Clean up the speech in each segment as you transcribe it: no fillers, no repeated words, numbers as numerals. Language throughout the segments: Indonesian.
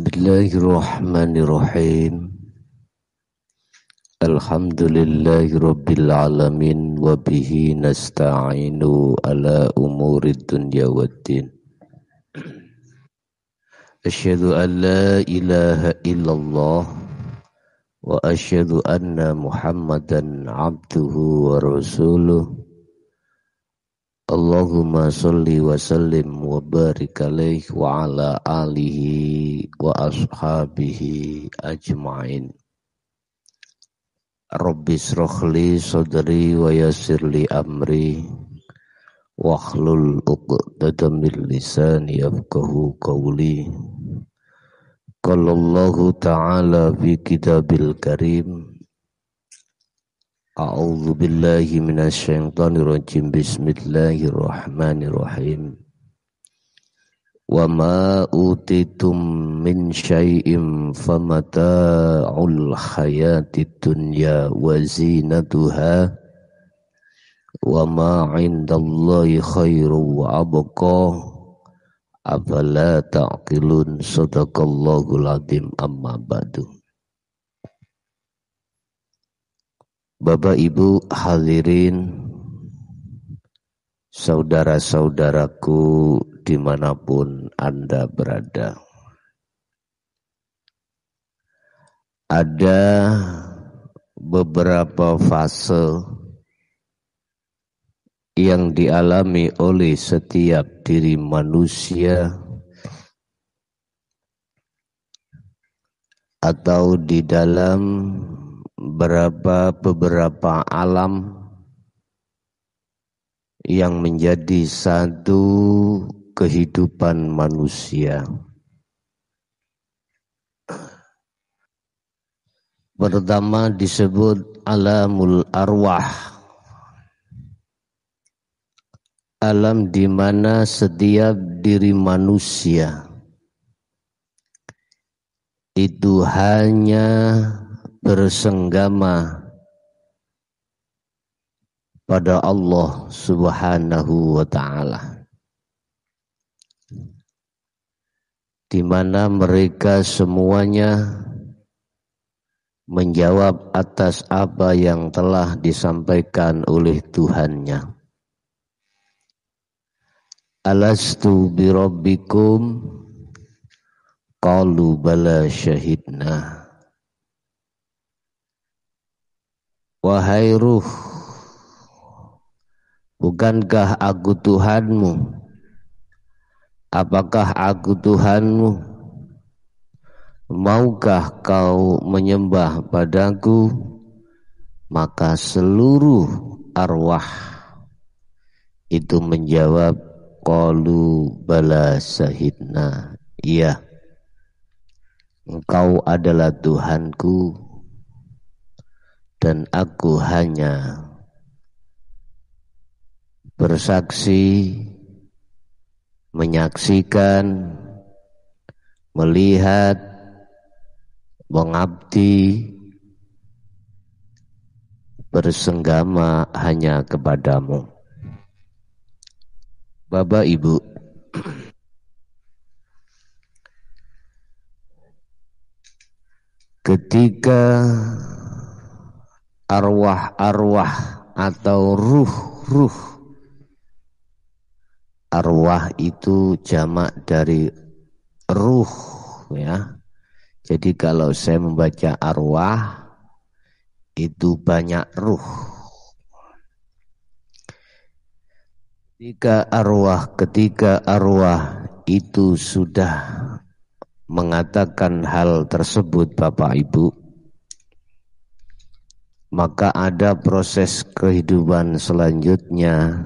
Bismillahirrahmanirrahim. Alhamdulillahi rabbil alamin wa bihi nasta'inu ala umurid dunya waddin. Asyhadu an la ilaha illallah wa asyhadu anna Muhammadan abduhu wa rasuluh. Allahumma salli wa sallim wa barik alaihi wa ala alihi wa ashabihi ajma'in. Rabbi shrahli sadri wa yassirli amri wahlul 'uqdatam min lisani yafqahu qawli. Qala Allahu ta'ala fi kitabil karim. A'udzu billahi minasy syaithanir rajim. Bismillahirrahmanirrahim. Wa ma utitum min syai'in famata'ul hayatid dunya wa zinatuha wa ma 'indallahi khairu wa abqa afala ta'qilun. Shadaqallahul adzim. Amma ba'du. Bapak Ibu hadirin, saudara-saudaraku dimanapun Anda berada. Ada beberapa fase yang dialami oleh setiap diri manusia atau di dalam beberapa alam yang menjadi satu kehidupan manusia. Pertama disebut alamul arwah, alam di mana setiap diri manusia itu hanya bersenggama pada Allah Subhanahu wa ta'ala, di mana mereka semuanya menjawab atas apa yang telah disampaikan oleh Tuhannya. Alastu birabbikum qalu bala syahidna. Wahai ruh, bukankah aku Tuhanmu? Apakah aku Tuhanmu? Maukah kau menyembah padaku? Maka seluruh arwah itu menjawab, qalu bala syahidna. Iya, Engkau adalah Tuhanku dan aku hanya bersaksi, menyaksikan, melihat, mengabdi, bersenggama hanya kepadamu. Bapak Ibu, ketika arwah-arwah atau ruh-ruh, arwah itu jamak dari ruh, ya. Jadi kalau saya membaca arwah itu banyak ruh. Ketika arwah itu sudah mengatakan hal tersebut, Bapak Ibu, maka ada proses kehidupan selanjutnya.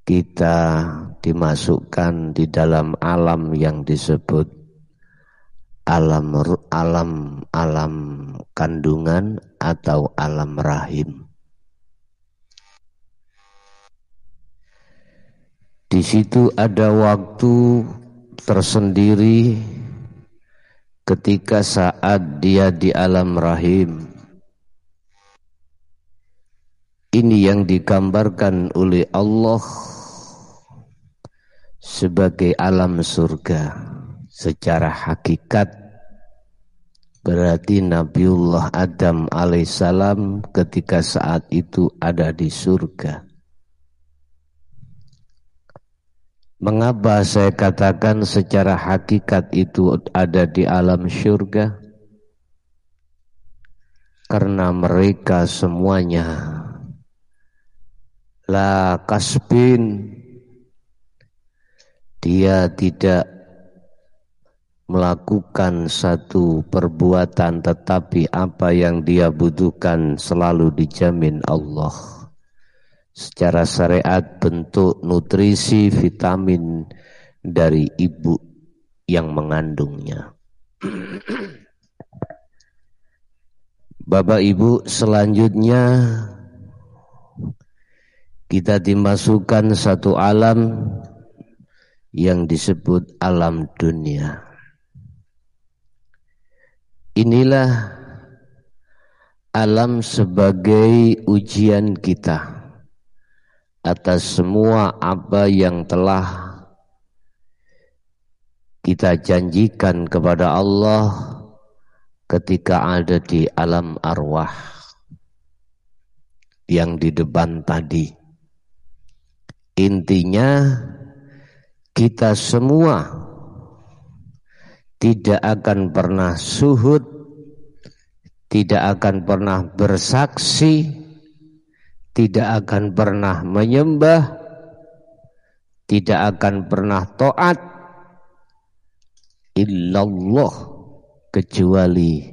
Kita dimasukkan di dalam alam yang disebut alam kandungan atau alam rahim. Di situ ada waktu tersendiri ketika saat dia di alam rahim. Ini yang digambarkan oleh Allah sebagai alam surga secara hakikat, berarti Nabiullah Adam alaihissalam ketika saat itu ada di surga. Mengapa saya katakan secara hakikat itu ada di alam surga? Karena mereka semuanya la kasbin, dia tidak melakukan satu perbuatan, tetapi apa yang dia butuhkan selalu dijamin Allah. Secara syariat bentuk nutrisi vitamin dari ibu yang mengandungnya. Bapak Ibu, selanjutnya kita dimasukkan satu alam yang disebut alam dunia. Inilah alam sebagai ujian kita atas semua apa yang telah kita janjikan kepada Allah ketika ada di alam arwah yang di depan tadi. Intinya kita semua tidak akan pernah suhud, tidak akan pernah bersaksi, tidak akan pernah menyembah, tidak akan pernah taat illallah, kecuali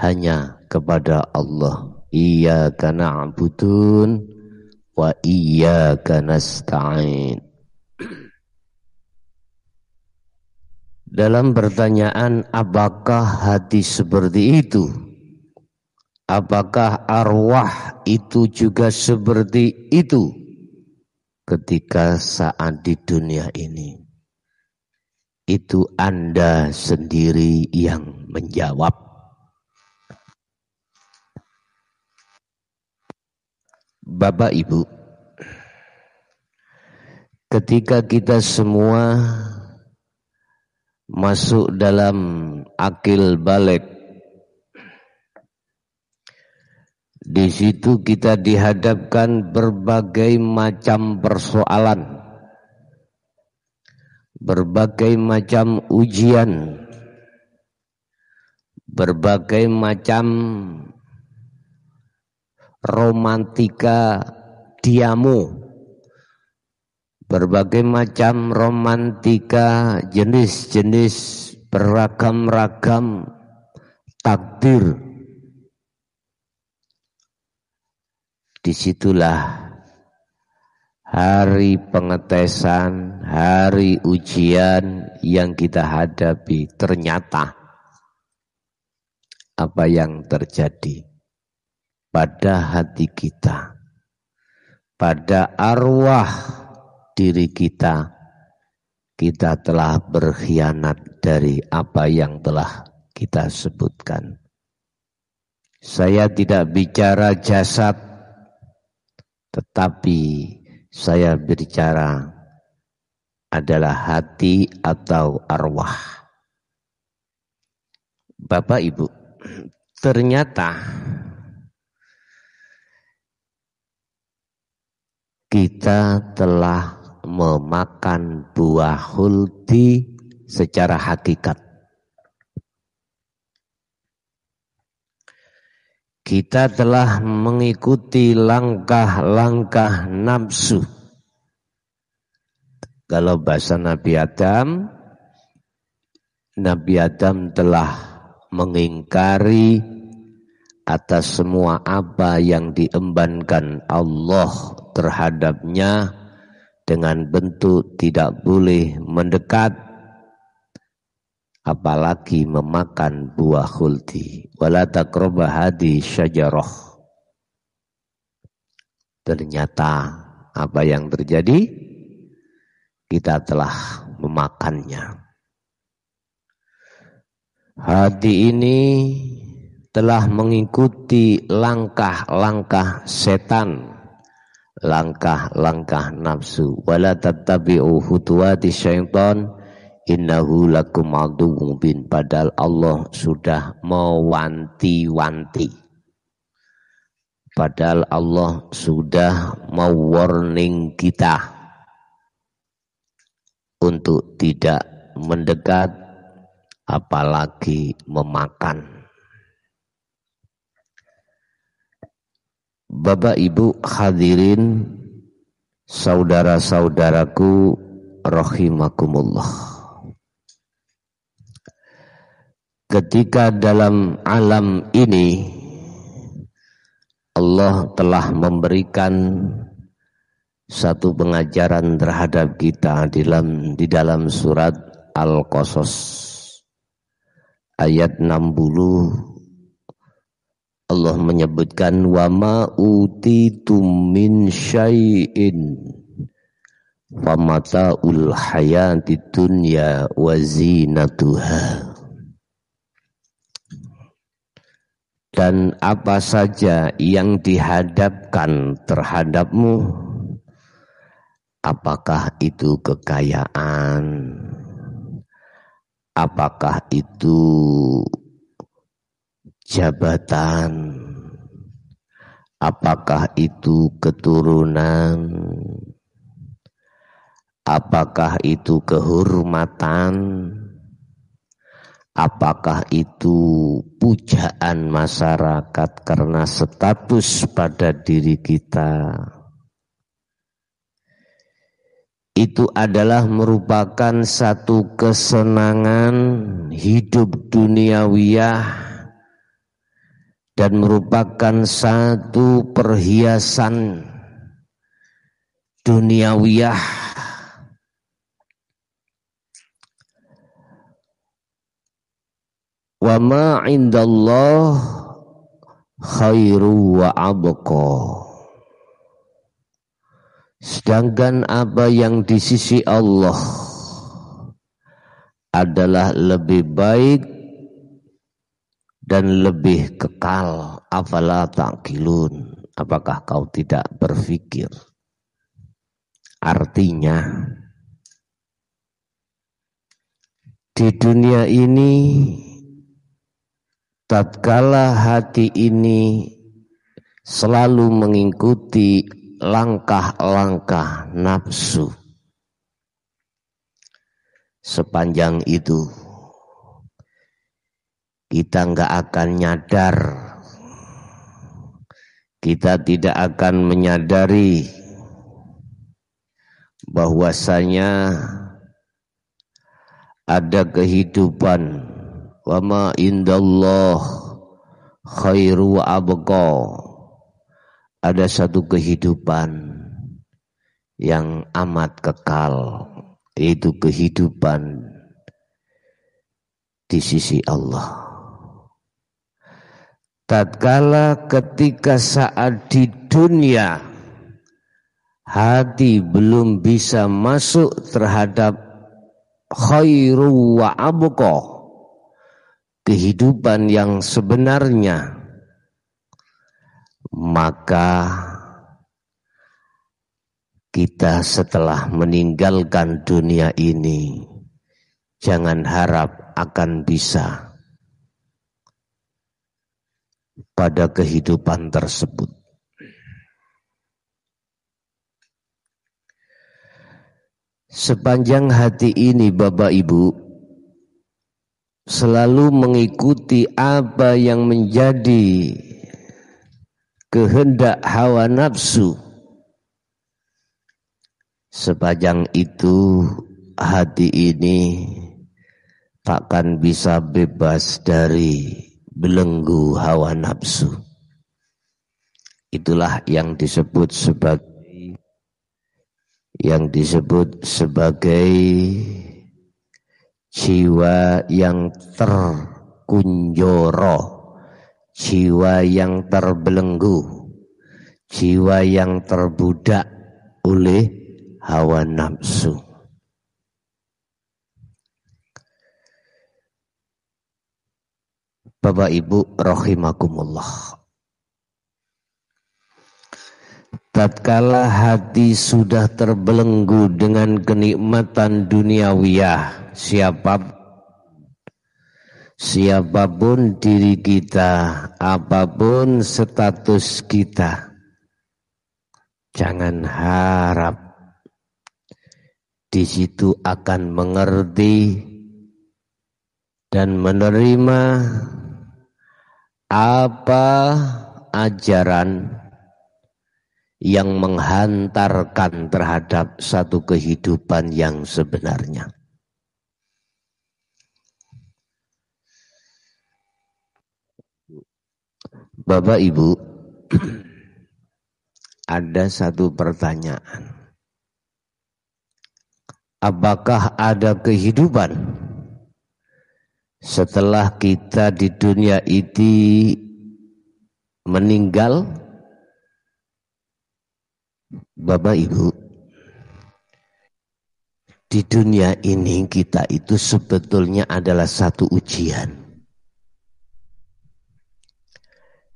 hanya kepada Allah. Iyyaka na'budun wa iyyaka nasta'in. Dalam pertanyaan apakah hati seperti itu? Apakah arwah itu juga seperti itu ketika saat di dunia ini? Itu Anda sendiri yang menjawab. Bapak Ibu, ketika kita semua masuk dalam akil balik, di situ kita dihadapkan berbagai macam persoalan, berbagai macam ujian, berbagai macam romantika diamu, berbagai macam romantika jenis-jenis beragam-ragam takdir. Disitulah hari pengetesan, hari ujian yang kita hadapi. Ternyata apa yang terjadi pada hati kita, pada arwah diri kita, kita telah berkhianat dari apa yang telah kita sebutkan. Saya tidak bicara jasad, tetapi saya berbicara adalah hati atau arwah. Bapak Ibu, ternyata kita telah memakan buah khuldi secara hakikat. Kita telah mengikuti langkah-langkah nafsu. Kalau bahasa Nabi Adam telah mengingkari atas semua apa yang diembankan Allah terhadapnya dengan bentuk tidak boleh mendekat, apalagi memakan buah khuldi. Wala taqrabu hadhihi syajarah. Ternyata apa yang terjadi? Kita telah memakannya. Hati ini telah mengikuti langkah-langkah setan, langkah-langkah nafsu. Wala tattabi'u khutuwati syaitan innahu lakum aduwwun mubin. Padahal Allah sudah mewanti-wanti. Padahal Allah sudah mewarning kita untuk tidak mendekat apalagi memakan. Bapak Ibu hadirin, saudara-saudaraku rahimakumullah. Ketika dalam alam ini Allah telah memberikan satu pengajaran terhadap kita di dalam surat Al-Qasas ayat 60. Allah menyebutkan wa ma utitum min syai'in fa mata'ul hayatid dunya wa zinatuha. Dan apa saja yang dihadapkan terhadapmu, apakah itu kekayaan, apakah itu jabatan, apakah itu keturunan, apakah itu kehormatan, apakah itu pujaan masyarakat karena status pada diri kita, itu adalah merupakan satu kesenangan hidup duniawiyah dan merupakan satu perhiasan duniawiyah. Wa ma indallah khairu wa abqa. Sedangkan apa yang di sisi Allah adalah lebih baik dan lebih kekal. Afala ta'qilun, apakah kau tidak berpikir? Artinya di dunia ini tatkala hati ini selalu mengikuti langkah-langkah nafsu, sepanjang itu kita enggak akan nyadar, kita tidak akan menyadari bahwasanya ada kehidupan. Wa ma indallah khairu wa abqa. Ada satu kehidupan yang amat kekal, yaitu kehidupan di sisi Allah. Tatkala ketika saat di dunia hati belum bisa masuk terhadap khairu wa abqa, kehidupan yang sebenarnya, maka kita setelah meninggalkan dunia ini jangan harap akan bisa pada kehidupan tersebut. Sepanjang hati ini Bapak Ibu selalu mengikuti apa yang menjadi kehendak hawa nafsu, sepanjang itu hati ini takkan bisa bebas dari belenggu hawa nafsu. Itulah yang disebut sebagai jiwa yang terkunjoro, jiwa yang terbelenggu, jiwa yang terbudak oleh hawa nafsu. Bapak Ibu rahimakumullah. tatkala hati sudah terbelenggu dengan kenikmatan duniawiyah, siapapun diri kita, apapun status kita, jangan harap di situ akan mengerti dan menerima apa ajaran yang menghantarkan terhadap satu kehidupan yang sebenarnya. Bapak Ibu, ada satu pertanyaan. Apakah ada kehidupan setelah kita di dunia ini meninggal? Bapak Ibu, di dunia ini kita itu sebetulnya adalah satu ujian.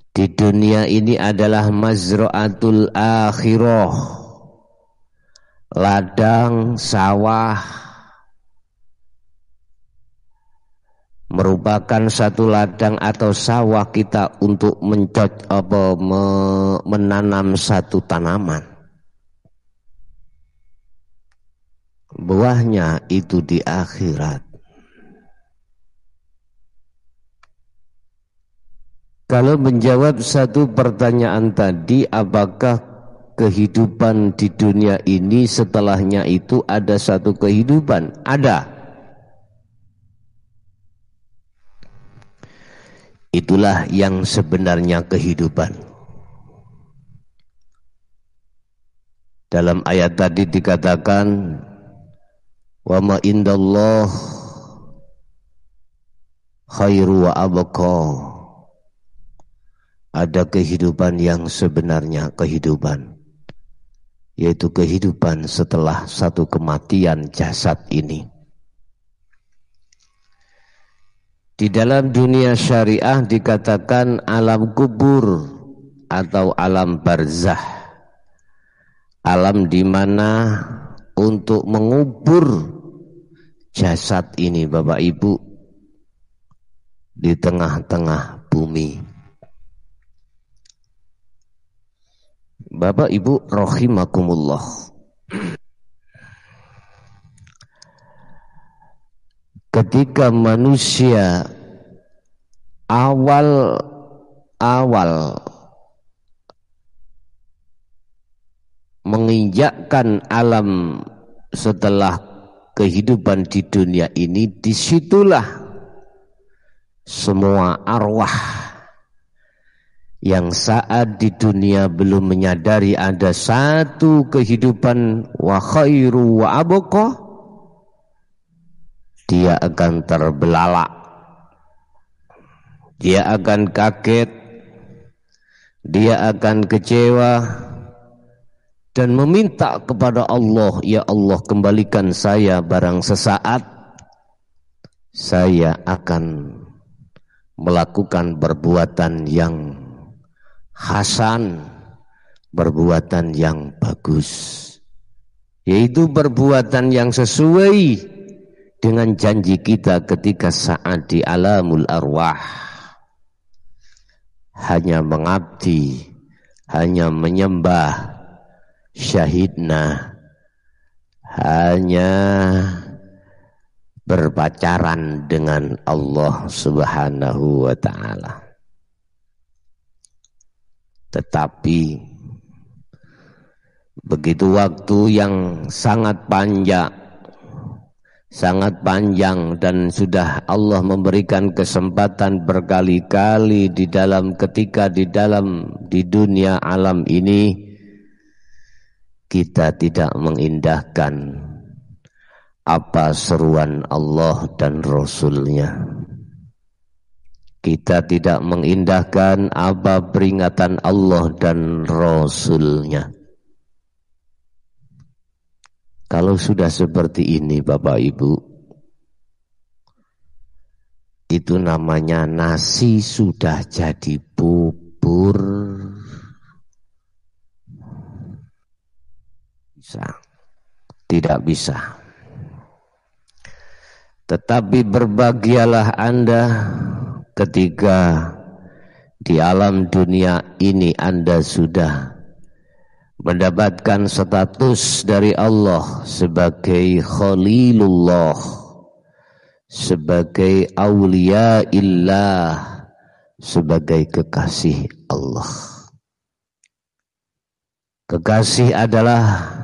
Di dunia ini adalah mazra'atul akhirah, ladang sawah, merupakan satu ladang atau sawah kita untuk menanam satu tanaman. Buahnya itu di akhirat. Kalau menjawab satu pertanyaan tadi, apakah kehidupan di dunia ini setelahnya itu ada satu kehidupan? Ada. Itulah yang sebenarnya kehidupan. Dalam ayat tadi dikatakan, wa ma indallah khairu wa abqa. Ada kehidupan yang sebenarnya kehidupan, yaitu kehidupan setelah satu kematian jasad ini. Di dalam dunia syariah dikatakan alam kubur atau alam barzah, alam di mana untuk mengubur jasad ini, Bapak Ibu, di tengah-tengah bumi. Bapak Ibu rahimakumullah, ketika manusia awal menginjakkan alam setelah kehidupan di dunia ini, disitulah semua arwah yang saat di dunia belum menyadari ada satu kehidupan wa khairu wa abqa, dia akan terbelalak, dia akan kaget, dia akan kecewa dan meminta kepada Allah, ya Allah kembalikan saya, barang sesaat saya akan melakukan perbuatan yang hasan, perbuatan yang bagus, yaitu perbuatan yang sesuai dengan janji kita ketika saat di alamul arwah, hanya mengabdi, hanya menyembah, syahidna, hanya berpacaran dengan Allah Subhanahu wa ta'ala. Tetapi begitu waktu yang sangat panjang dan sudah Allah memberikan kesempatan berkali-kali di dunia alam ini, kita tidak mengindahkan apa seruan Allah dan Rasul-Nya. Kita tidak mengindahkan apa peringatan Allah dan Rasul-Nya. Kalau sudah seperti ini Bapak Ibu, itu namanya nasi sudah jadi bubur. Bisa. Tidak bisa. Tetapi berbahagialah Anda ketika di alam dunia ini Anda sudah mendapatkan status dari Allah sebagai Khalilullah, sebagai aulia illah, sebagai kekasih Allah. Kekasih adalah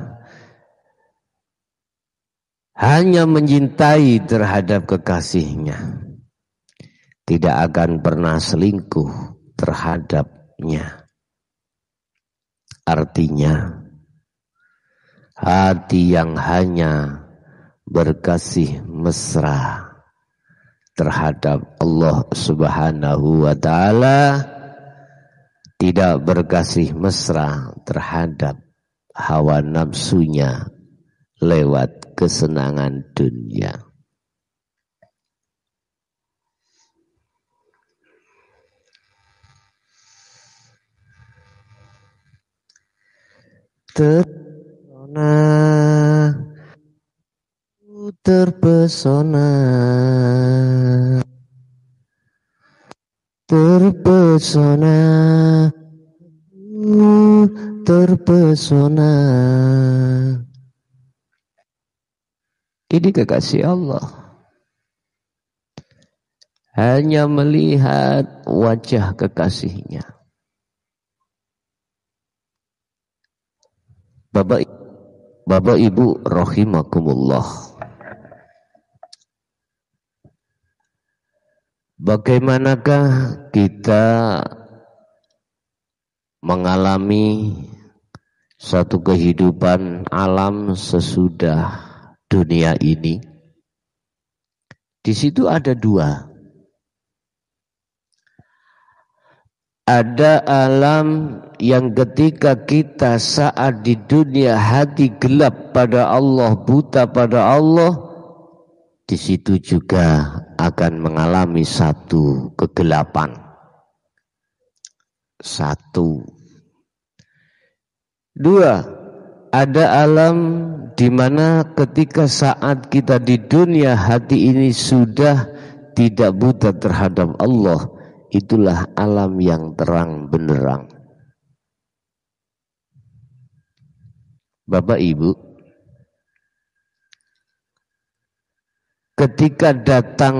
hanya menyintai terhadap kekasihnya, tidak akan pernah selingkuh terhadapnya. Artinya hati yang hanya berkasih mesra terhadap Allah Subhanahu wa ta'ala, tidak berkasih mesra terhadap hawa nafsunya lewat kesenangan dunia. Terpesona, terpesona, terpesona. Ini kekasih Allah. Hanya melihat wajah kekasihnya. Bapak Ibu rahimakumullah. Bagaimanakah kita mengalami satu kehidupan alam sesudah dunia ini? Di situ ada dua. Ada alam yang ketika kita saat di dunia hati gelap pada Allah, buta pada Allah, di situ juga akan mengalami satu kegelapan. Satu. Dua, ada alam di mana ketika saat kita di dunia hati ini sudah tidak buta terhadap Allah, itulah alam yang terang benderang. Bapak Ibu, ketika datang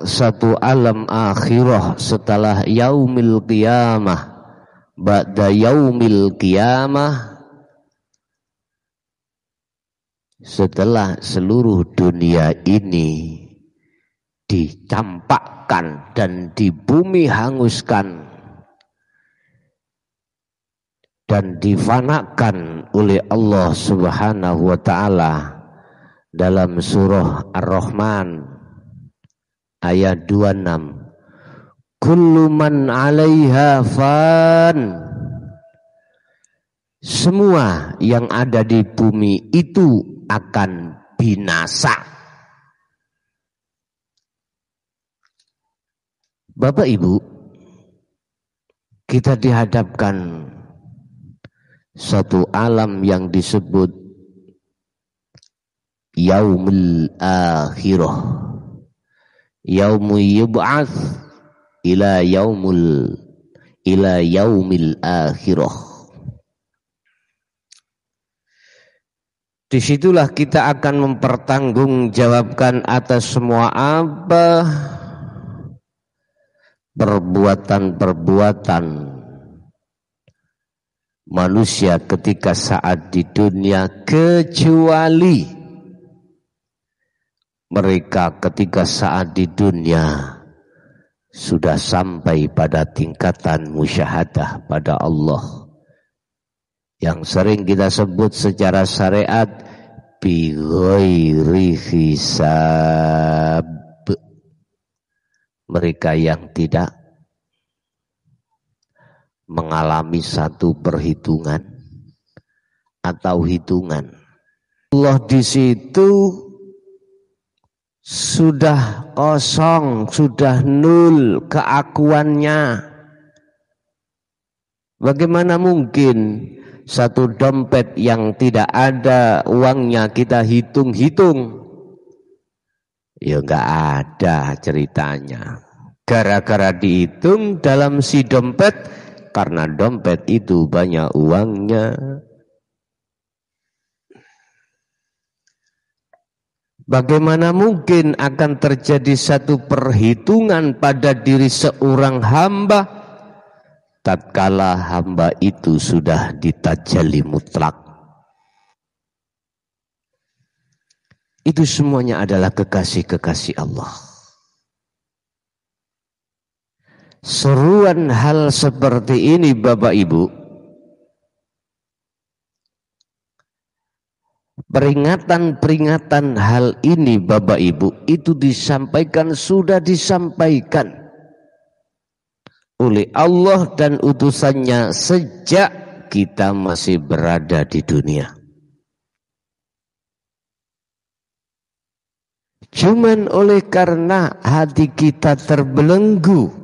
satu alam akhirah setelah yaumil qiyamah, ba'da yaumil qiyamah, setelah seluruh dunia ini dicampakkan dan di bumi hanguskan dan difanakan oleh Allah Subhanahu wa ta'ala dalam surah Ar-Rahman ayat 26, kullu man 'alaiha fan, semua yang ada di bumi itu akan binasa. Bapak Ibu, kita dihadapkan satu alam yang disebut yaumul akhirah, yaumu yub'ats ila yaumil akhirah. Disitulah kita akan mempertanggungjawabkan atas semua apa perbuatan-perbuatan manusia ketika saat di dunia, kecuali mereka ketika saat di dunia sudah sampai pada tingkatan musyahadah pada Allah yang sering kita sebut secara syariat bi ghairi hisab. Mereka yang tidak mengalami satu perhitungan atau hitungan. Allah di situ sudah kosong, sudah nol keakuannya. Bagaimana mungkin satu dompet yang tidak ada uangnya kita hitung-hitung, ya enggak ada ceritanya. Gara-gara dihitung dalam si dompet, karena dompet itu banyak uangnya. Bagaimana mungkin akan terjadi satu perhitungan pada diri seorang hamba tatkala hamba itu sudah ditajalli mutlak? Itu semuanya adalah kekasih-kekasih Allah. Seruan hal seperti ini Bapak Ibu, peringatan-peringatan hal ini Bapak Ibu, itu sudah disampaikan oleh Allah dan utusannya sejak kita masih berada di dunia. Cuman oleh karena hati kita terbelenggu,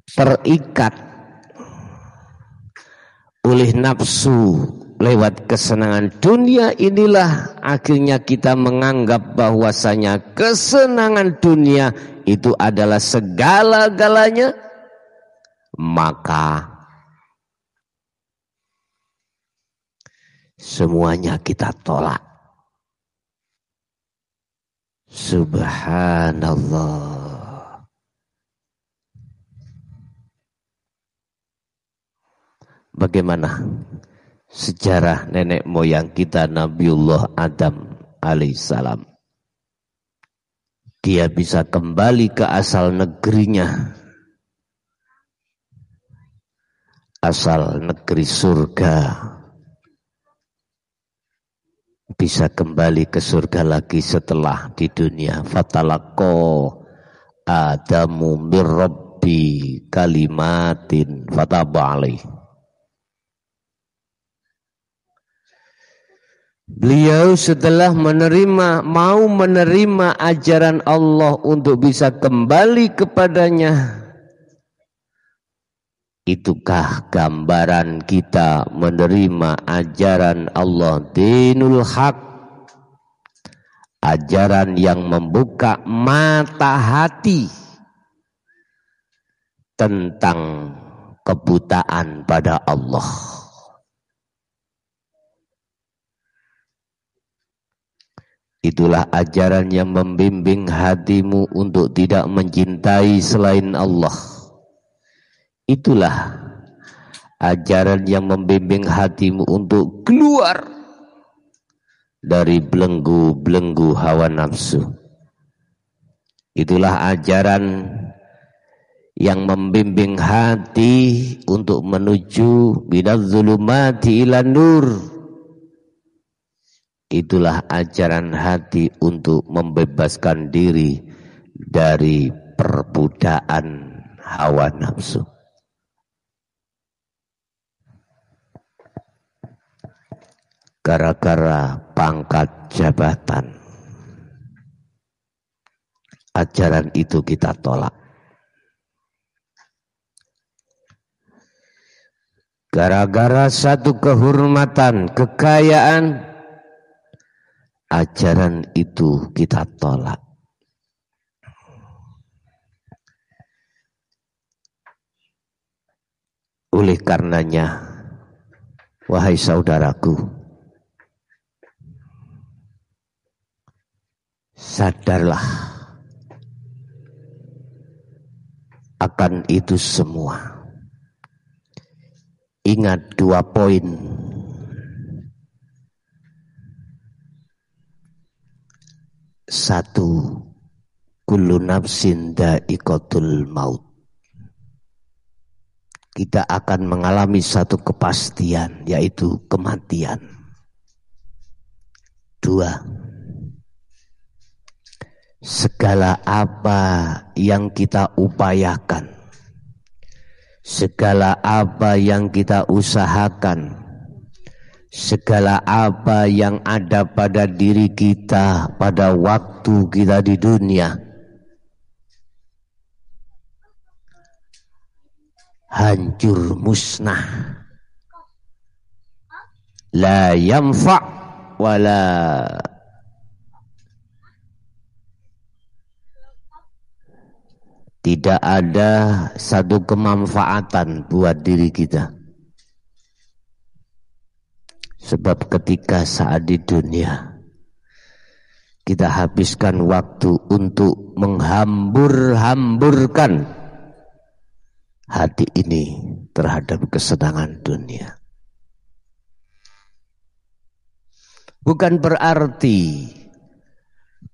terikat oleh nafsu lewat kesenangan dunia, inilah akhirnya kita menganggap bahwasanya kesenangan dunia itu adalah segala-galanya, maka semuanya kita tolak. Subhanallah. Bagaimana sejarah nenek moyang kita Nabiullah Adam alaihissalam? Dia bisa kembali ke asal negerinya, asal negeri surga, bisa kembali ke surga lagi setelah di dunia. Fatalaqo Adamu mir Rabbi kalimatin fataba alaih. Beliau setelah mau menerima ajaran Allah untuk bisa kembali kepadanya. Itukah gambaran kita menerima ajaran Allah, dinul haq, ajaran yang membuka mata hati tentang kebutaan pada Allah. Itulah ajaran yang membimbing hatimu untuk tidak mencintai selain Allah. Itulah ajaran yang membimbing hatimu untuk keluar dari belenggu-belenggu hawa nafsu. Itulah ajaran yang membimbing hati untuk menuju minadz zulumati ilan nur. Itulah ajaran hati untuk membebaskan diri dari perbudakan hawa nafsu. Gara-gara pangkat jabatan, ajaran itu kita tolak. Gara-gara satu kehormatan, kekayaan, ajaran itu kita tolak. Oleh karenanya, wahai saudaraku, sadarlah akan itu semua. Ingat 2 poin. Satu, kullu nafsin dha'iqatul maut. Kita akan mengalami satu kepastian, yaitu kematian. 2, segala apa yang kita upayakan, segala apa yang kita usahakan, segala apa yang ada pada diri kita pada waktu kita di dunia, hancur musnah la yanfa' wala tidak ada satu kemanfaatan buat diri kita. Sebab ketika saat di dunia kita habiskan waktu untuk menghambur-hamburkan hati ini terhadap kesenangan dunia. Bukan berarti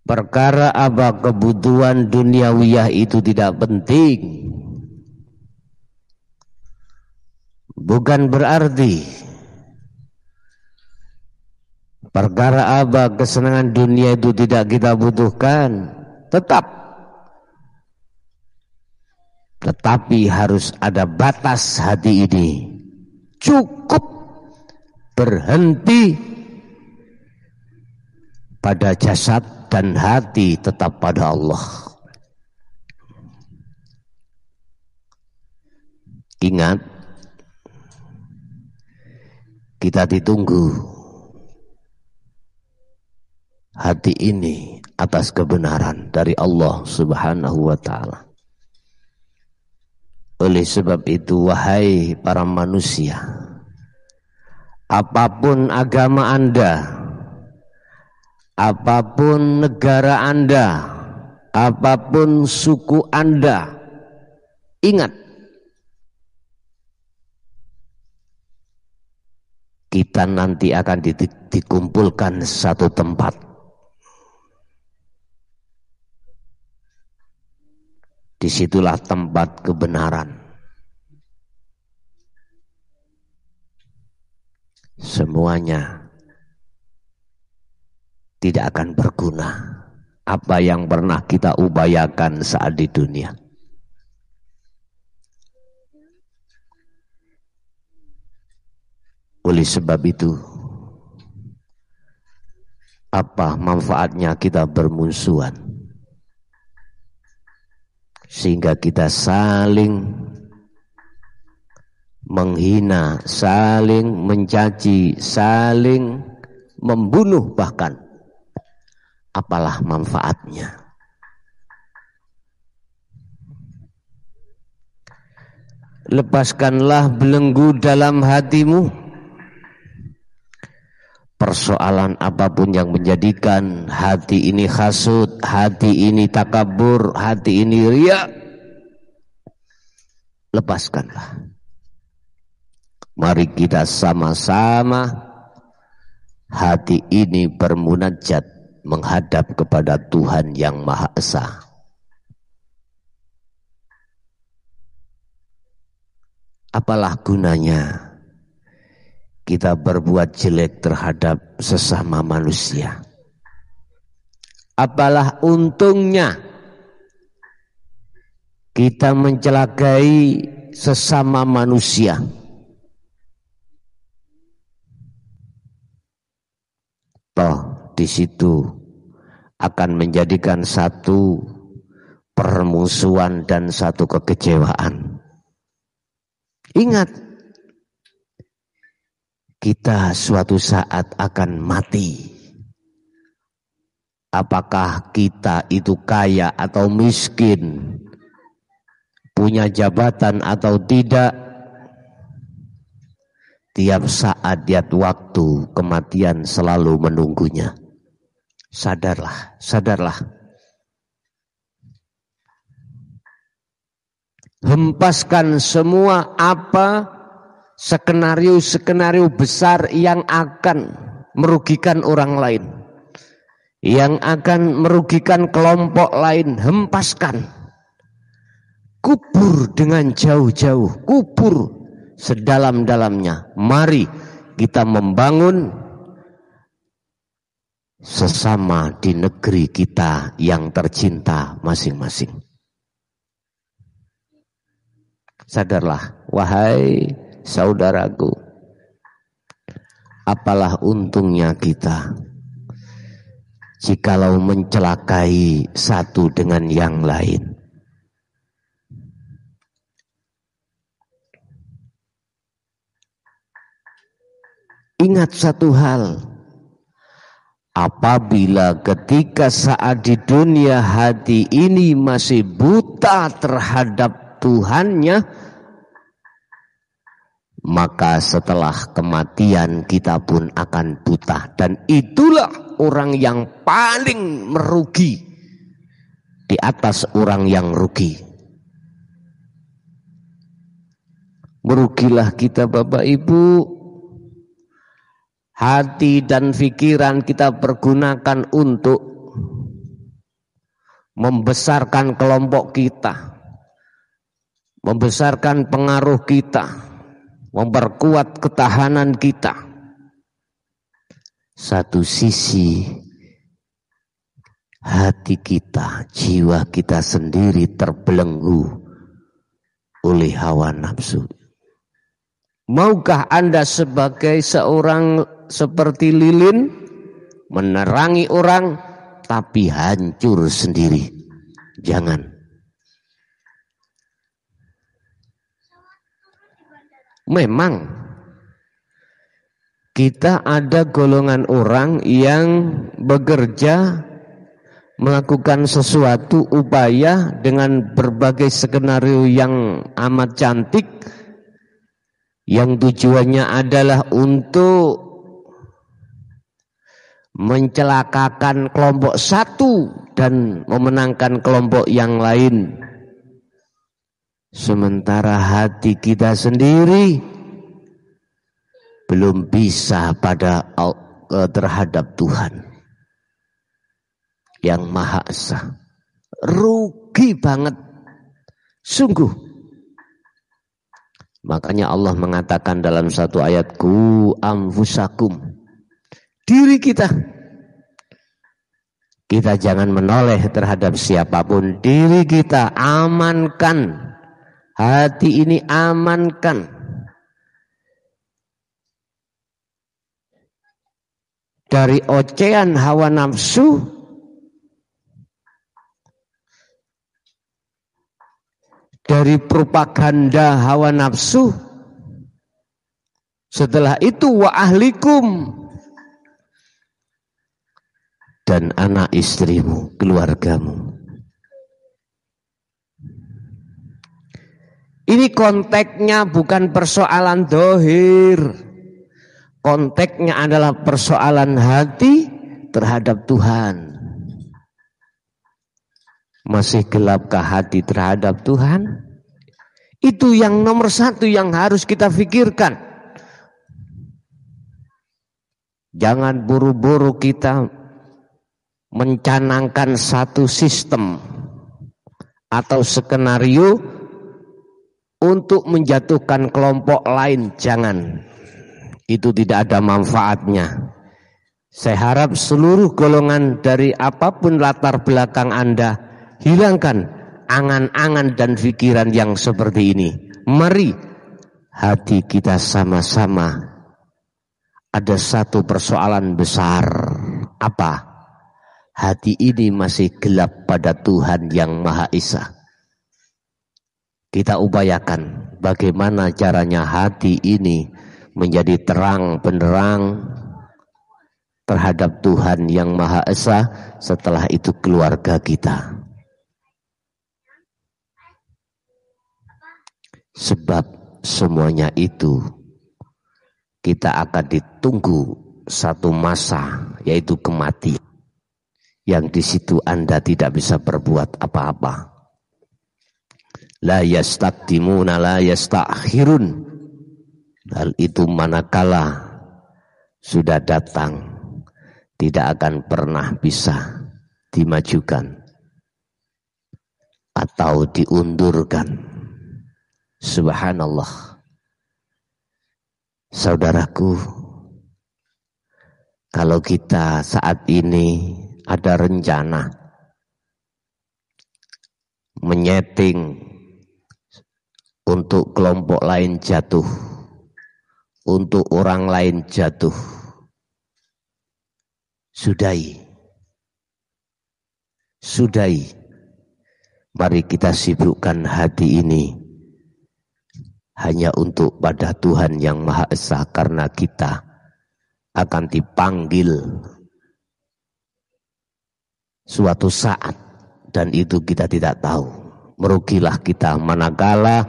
perkara apa kebutuhan duniawiyah itu tidak penting. Bukan berarti perkara apa kesenangan dunia itu tidak kita butuhkan. Tetapi harus ada batas hati ini. Cukup berhenti pada jasad dan hati tetap pada Allah. Ingat, kita ditunggu hati ini atas kebenaran dari Allah Subhanahu wa ta'ala. Oleh sebab itu, wahai para manusia, apapun agama Anda, apapun negara Anda, apapun suku Anda, ingat, kita nanti akan dikumpulkan satu tempat. Disitulah tempat kebenaran. Semuanya tidak akan berguna apa yang pernah kita upayakan saat di dunia. Oleh sebab itu, apa manfaatnya kita bermusuhan? Sehingga kita saling menghina, saling mencaci, saling membunuh bahkan. Apalah manfaatnya? Lepaskanlah belenggu dalam hatimu. Persoalan apapun yang menjadikan hati ini hasud, hati ini takabur, hati ini riya, lepaskanlah. Mari kita sama-sama hati ini bermunajat menghadap kepada Tuhan yang Maha Esa. Apalah gunanya kita berbuat jelek terhadap sesama manusia? Apalah untungnya kita mencelakai sesama manusia? Toh di situ akan menjadikan satu permusuhan dan satu kekecewaan. Ingat, kita suatu saat akan mati. Apakah kita itu kaya atau miskin, punya jabatan atau tidak, tiap saat, tiap waktu kematian selalu menunggunya. Sadarlah, sadarlah. Hempaskan semua apa skenario-skenario besar yang akan merugikan orang lain, yang akan merugikan kelompok lain. Hempaskan, kubur dengan jauh-jauh, kubur sedalam-dalamnya. Mari kita membangun sesama di negeri kita yang tercinta masing-masing. Sadarlah, wahai saudaraku, apalah untungnya kita jikalau mencelakai satu dengan yang lain. Ingat satu hal, apabila ketika saat di dunia hati ini masih buta terhadap Tuhannya, maka setelah kematian kita pun akan buta. Dan itulah orang yang paling merugi di atas orang yang rugi. Merugilah kita Bapak Ibu. Hati dan pikiran kita pergunakan untuk membesarkan kelompok kita, membesarkan pengaruh kita, memperkuat ketahanan kita. Satu sisi hati kita, jiwa kita sendiri terbelenggu oleh hawa nafsu. Maukah Anda sebagai seorang seperti lilin menerangi orang tapi hancur sendiri? Jangan. Memang kita ada golongan orang yang bekerja melakukan sesuatu upaya dengan berbagai skenario yang amat cantik, yang tujuannya adalah untuk mencelakakan kelompok satu dan memenangkan kelompok yang lain. Sementara hati kita sendiri belum bisa terhadap Tuhan yang Maha Esa. Rugi banget, sungguh. Makanya Allah mengatakan dalam satu ayat, ku anfusakum, diri kita. Kita jangan menoleh terhadap siapapun. Diri kita amankan. Hati ini amankan. Dari ocehan hawa nafsu, dari propaganda hawa nafsu. Setelah itu wa ahlikum, dan anak istrimu, keluargamu. Ini konteksnya bukan persoalan dohir. Konteksnya adalah persoalan hati terhadap Tuhan. Masih gelapkah hati terhadap Tuhan? Itu yang nomor satu yang harus kita pikirkan. Jangan buru-buru kita mencanangkan satu sistem atau skenario untuk menjatuhkan kelompok lain. Jangan. Itu tidak ada manfaatnya. Saya harap seluruh golongan dari apapun latar belakang Anda, hilangkan angan-angan dan pikiran yang seperti ini. Mari hati kita sama-sama ada satu persoalan besar. Apa? Hati ini masih gelap pada Tuhan yang Maha Esa. Kita upayakan bagaimana caranya hati ini menjadi terang benderang terhadap Tuhan yang Maha Esa. Setelah itu keluarga kita. Sebab semuanya itu kita akan ditunggu satu masa, yaitu kematian, yang di situ Anda tidak bisa berbuat apa-apa. La yastaqdimuna la yastakhirun. Hal itu manakala sudah datang tidak akan pernah bisa dimajukan atau diundurkan. Subhanallah. Saudaraku, kalau kita saat ini ada rencana menyeting untuk kelompok lain jatuh, untuk orang lain jatuh, sudahi. Mari kita sibukkan hati ini hanya untuk pada Tuhan yang Maha Esa, karena kita akan dipanggil suatu saat, dan itu kita tidak tahu. Merugilah kita manakala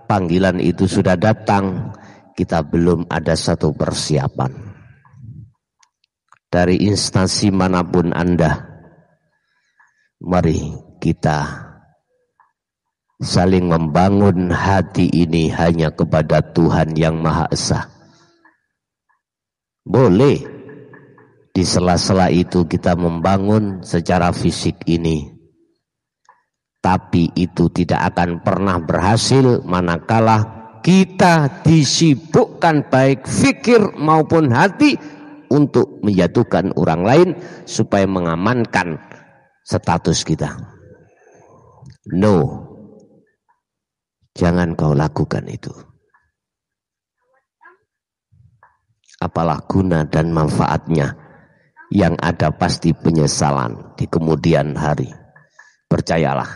panggilan itu sudah datang, kita belum ada satu persiapan. Dari instansi manapun Anda, mari kita saling membangun hati ini hanya kepada Tuhan yang Maha Esa. Boleh di sela-sela itu kita membangun secara fisik ini, tapi itu tidak akan pernah berhasil manakala kita disibukkan baik fikir maupun hati untuk menjatuhkan orang lain supaya mengamankan status kita. No, jangan kau lakukan itu. Apalah guna dan manfaatnya? Yang ada pasti penyesalan di kemudian hari. Percayalah.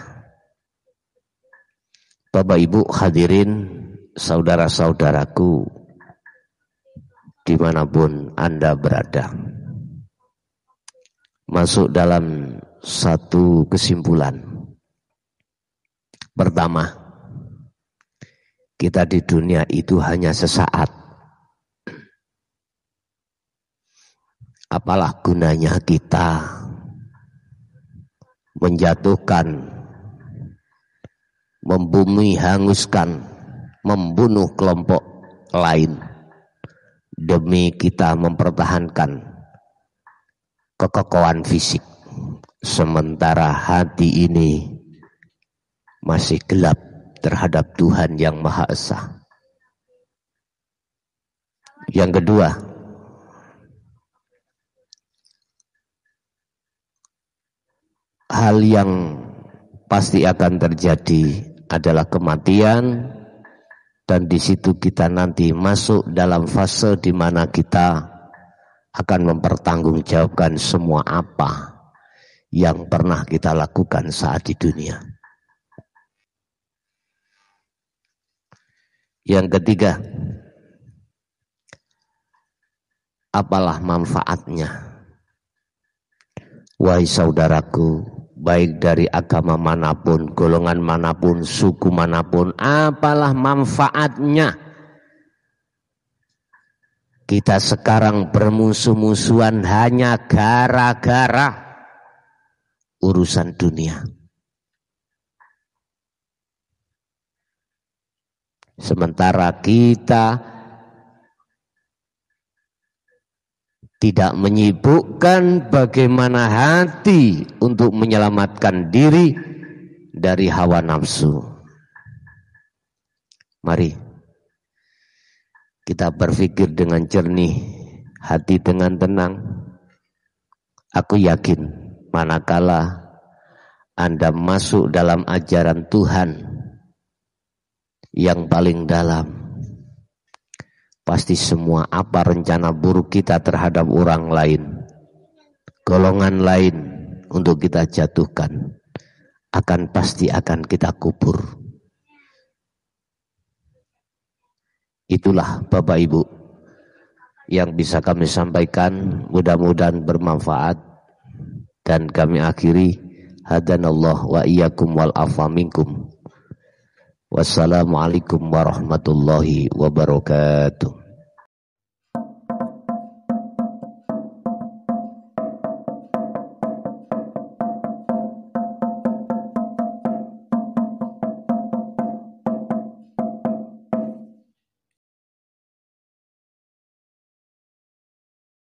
Bapak Ibu hadirin, saudara-saudaraku, dimanapun Anda berada, masuk dalam satu kesimpulan. Pertama, kita di dunia itu hanya sesaat. Apalah gunanya kita menjatuhkan, membumi, hanguskan, membunuh kelompok lain demi kita mempertahankan kekokohan fisik, sementara hati ini masih gelap terhadap Tuhan yang Maha Esa. Yang kedua, hal yang pasti akan terjadi adalah kematian, dan di situ kita nanti masuk dalam fase di mana kita akan mempertanggungjawabkan semua apa yang pernah kita lakukan saat di dunia. Yang ketiga, apalah manfaatnya? Wahai saudaraku, baik dari agama manapun, golongan manapun, suku manapun, apalah manfaatnya kita sekarang bermusuh-musuhan hanya gara-gara urusan dunia. Sementara kita tidak menyibukkan bagaimana hati untuk menyelamatkan diri dari hawa nafsu. Mari kita berpikir dengan jernih, hati dengan tenang. Aku yakin manakala Anda masuk dalam ajaran Tuhan yang paling dalam, pasti semua apa rencana buruk kita terhadap orang lain, golongan lain untuk kita jatuhkan, pasti akan kita kubur. Itulah Bapak Ibu yang bisa kami sampaikan, mudah-mudahan bermanfaat, dan kami akhiri, hadanallah wa iyyakum wal afa minkum. Wassalamualaikum warahmatullahi wabarakatuh.